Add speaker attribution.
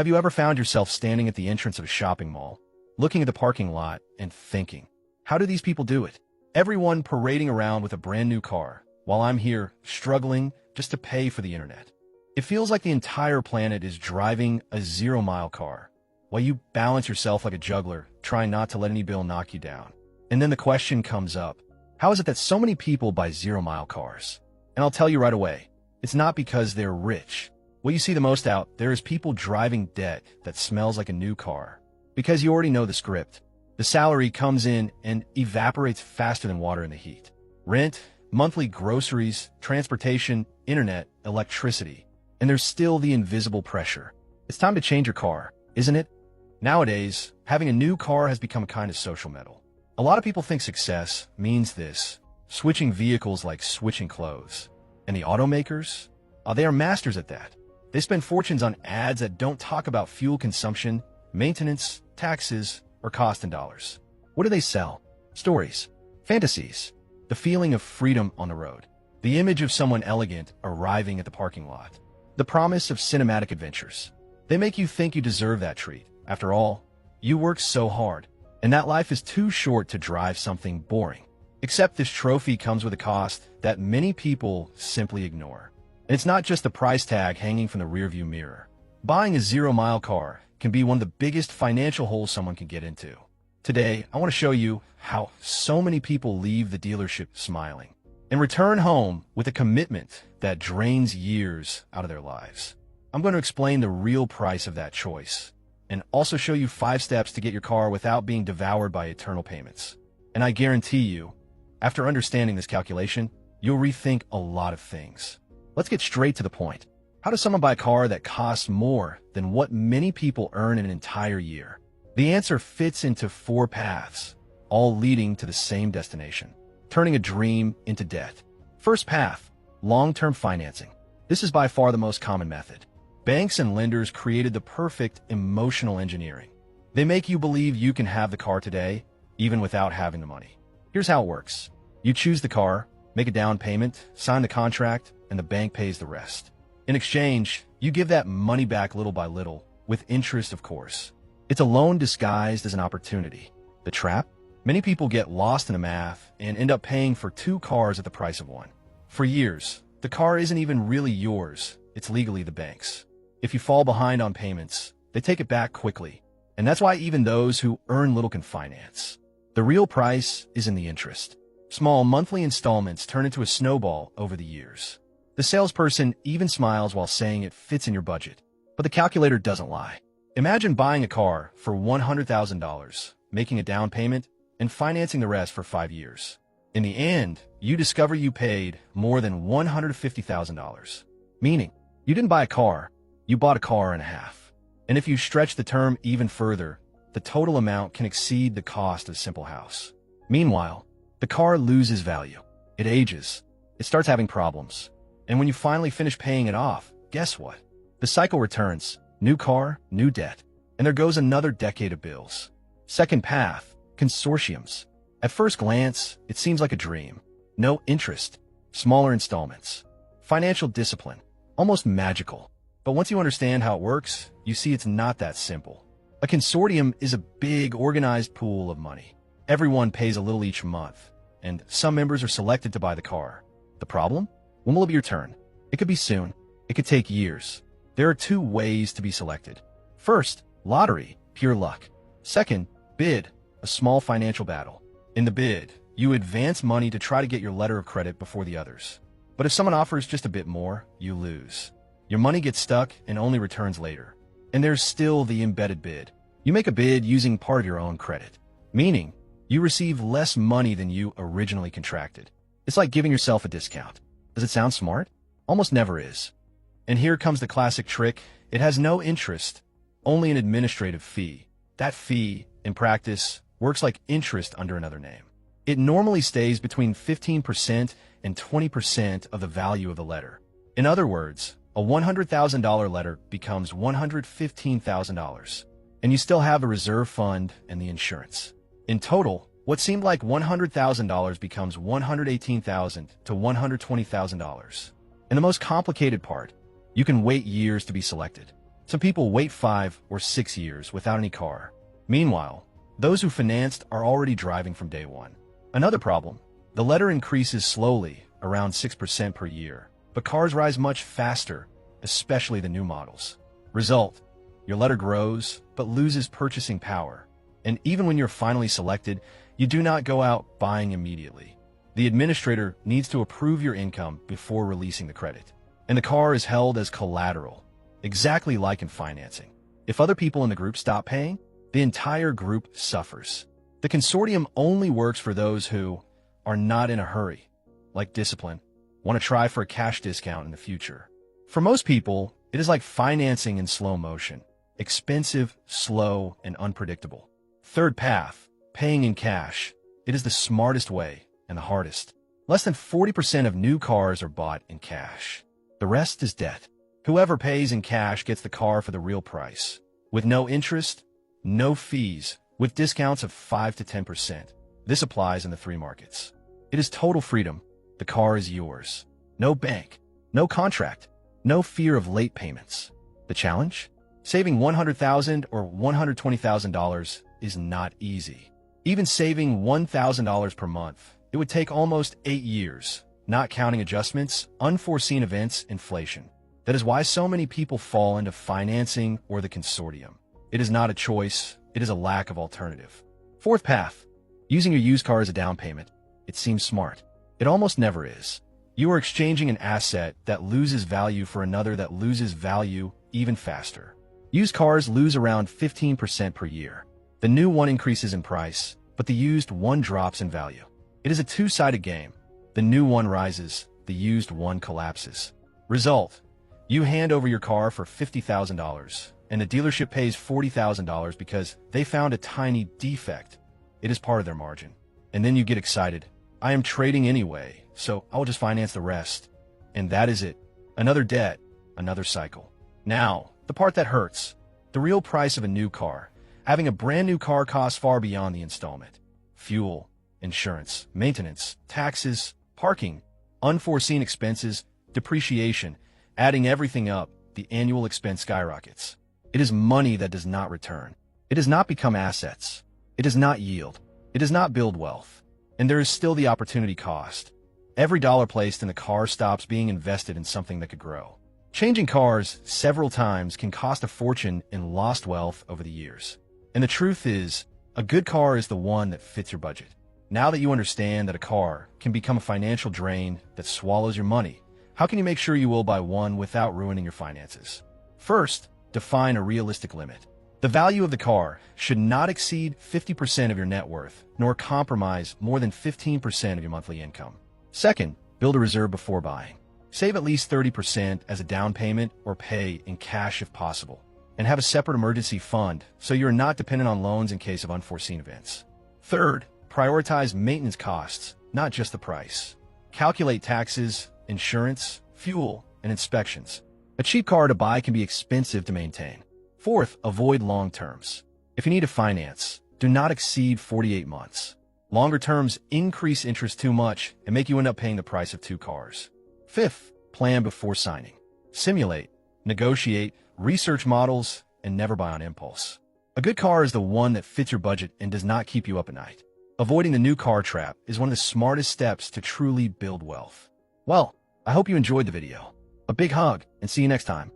Speaker 1: Have you ever found yourself standing at the entrance of a shopping mall, looking at the parking lot and thinking, how do these people do it? Everyone parading around with a brand new car, while I'm here struggling just to pay for the internet. It feels like the entire planet is driving a zero-mile car, while you balance yourself like a juggler, trying not to let any bill knock you down. And then the question comes up, how is it that so many people buy zero-mile cars? And I'll tell you right away, it's not because they're rich. What you see the most out there is people driving debt that smells like a new car. Because you already know the script. The salary comes in and evaporates faster than water in the heat. Rent, monthly groceries, transportation, internet, electricity. And there's still the invisible pressure. It's time to change your car, isn't it? Nowadays, having a new car has become a kind of social medal. A lot of people think success means this, switching vehicles like switching clothes. And the automakers? They are masters at that. They spend fortunes on ads that don't talk about fuel consumption, maintenance, taxes, or cost in dollars. What do they sell? Stories, fantasies, the feeling of freedom on the road, the image of someone elegant arriving at the parking lot, the promise of cinematic adventures. They make you think you deserve that treat. After all, you work so hard, and that life is too short to drive something boring. Except this trophy comes with a cost that many people simply ignore. And it's not just the price tag hanging from the rearview mirror. Buying a zero-mile car can be one of the biggest financial holes someone can get into. Today, I want to show you how so many people leave the dealership smiling and return home with a commitment that drains years out of their lives. I'm going to explain the real price of that choice and also show you 5 steps to get your car without being devoured by eternal payments. And I guarantee you, after understanding this calculation, you'll rethink a lot of things. Let's get straight to the point. How does someone buy a car that costs more than what many people earn in an entire year? The answer fits into 4 paths, all leading to the same destination, turning a dream into debt. First path, long-term financing. This is by far the most common method. Banks and lenders created the perfect emotional engineering. They make you believe you can have the car today, even without having the money. Here's how it works. You choose the car, make a down payment, sign the contract, and the bank pays the rest. In exchange, you give that money back little by little, with interest, of course. It's a loan disguised as an opportunity. The trap? Many people get lost in the math and end up paying for 2 cars at the price of one. For years, the car isn't even really yours, it's legally the bank's. If you fall behind on payments, they take it back quickly. And that's why even those who earn little can finance. The real price is in the interest. Small monthly installments turn into a snowball over the years. The salesperson even smiles while saying it fits in your budget. But the calculator doesn't lie. Imagine buying a car for $100,000, making a down payment, and financing the rest for 5 years. In the end, you discover you paid more than $150,000. Meaning, you didn't buy a car, you bought a car and a half. And if you stretch the term even further, the total amount can exceed the cost of a simple house. Meanwhile, the car loses value. It ages. It starts having problems. And when you finally finish paying it off, guess what? The cycle returns. New car, new debt. And there goes another decade of bills. Second path, consortiums. At first glance, it seems like a dream. No interest. Smaller installments. Financial discipline. Almost magical. But once you understand how it works, you see it's not that simple. A consortium is a big, organized pool of money. Everyone pays a little each month, and some members are selected to buy the car. The problem? When will it be your turn? It could be soon. It could take years. There are 2 ways to be selected. First, lottery, pure luck. Second, bid, a small financial battle. In the bid, you advance money to try to get your letter of credit before the others. But if someone offers just a bit more, you lose. Your money gets stuck and only returns later. And there's still the embedded bid. You make a bid using part of your own credit, meaning you receive less money than you originally contracted. It's like giving yourself a discount. Does it sound smart? Almost never is. And here comes the classic trick. It has no interest, only an administrative fee. That fee, in practice, works like interest under another name. It normally stays between 15% and 20% of the value of the letter. In other words, a $100,000 letter becomes $115,000, and you still have the reserve fund and the insurance. In total, what seemed like $100,000 becomes $118,000 to $120,000. And the most complicated part, you can wait years to be selected. Some people wait 5 or 6 years without any car. Meanwhile, those who financed are already driving from day one. Another problem, the letter increases slowly, around 6% per year, but cars rise much faster, especially the new models. Result, your letter grows, but loses purchasing power. And even when you're finally selected, you do not go out buying immediately. The administrator needs to approve your income before releasing the credit. And the car is held as collateral, exactly like in financing. If other people in the group stop paying, the entire group suffers. The consortium only works for those who are not in a hurry, like discipline, want to try for a cash discount in the future. For most people, it is like financing in slow motion, expensive, slow, and unpredictable. Third path, paying in cash. It is the smartest way and the hardest. Less than 40% of new cars are bought in cash. The rest is debt. Whoever pays in cash gets the car for the real price, with no interest, no fees, with discounts of 5 to 10%. This applies in the 3 markets. It is total freedom. The car is yours. No bank, no contract, no fear of late payments. The challenge? Saving $100,000 or $120,000 is not easy. Even saving $1,000 per month, it would take almost 8 years, not counting adjustments, unforeseen events, inflation. That is why so many people fall into financing or the consortium. It is not a choice, it is a lack of alternative. Fourth path, using your used car as a down payment. It seems smart. It almost never is. You are exchanging an asset that loses value for another that loses value even faster. Used cars lose around 15% per year. The new one increases in price, but the used one drops in value. It is a two-sided game. The new one rises, the used one collapses. Result, you hand over your car for $50,000, and the dealership pays $40,000 because they found a tiny defect. It is part of their margin. And then you get excited. I am trading anyway, so I'll just finance the rest. And that is it. Another debt, another cycle. Now, the part that hurts. The real price of a new car. Having a brand new car costs far beyond the installment. Fuel, insurance, maintenance, taxes, parking, unforeseen expenses, depreciation. Adding everything up, the annual expense skyrockets. It is money that does not return. It does not become assets. It does not yield. It does not build wealth. And there is still the opportunity cost. Every dollar placed in the car stops being invested in something that could grow. Changing cars several times can cost a fortune in lost wealth over the years. And the truth is, a good car is the one that fits your budget. Now that you understand that a car can become a financial drain that swallows your money, how can you make sure you will buy one without ruining your finances? First, define a realistic limit. The value of the car should not exceed 50% of your net worth, nor compromise more than 15% of your monthly income. Second, build a reserve before buying. Save at least 30% as a down payment or pay in cash if possible. And have a separate emergency fund so you're not dependent on loans in case of unforeseen events. Third, prioritize maintenance costs, not just the price. Calculate taxes, insurance, fuel, and inspections. A cheap car to buy can be expensive to maintain. Fourth, avoid long terms. If you need to finance, do not exceed 48 months. Longer terms increase interest too much and make you end up paying the price of 2 cars. Fifth, plan before signing. Simulate, negotiate, research models, and never buy on impulse. A good car is the one that fits your budget and does not keep you up at night. Avoiding the new car trap is one of the smartest steps to truly build wealth. Well, I hope you enjoyed the video. A big hug, and see you next time.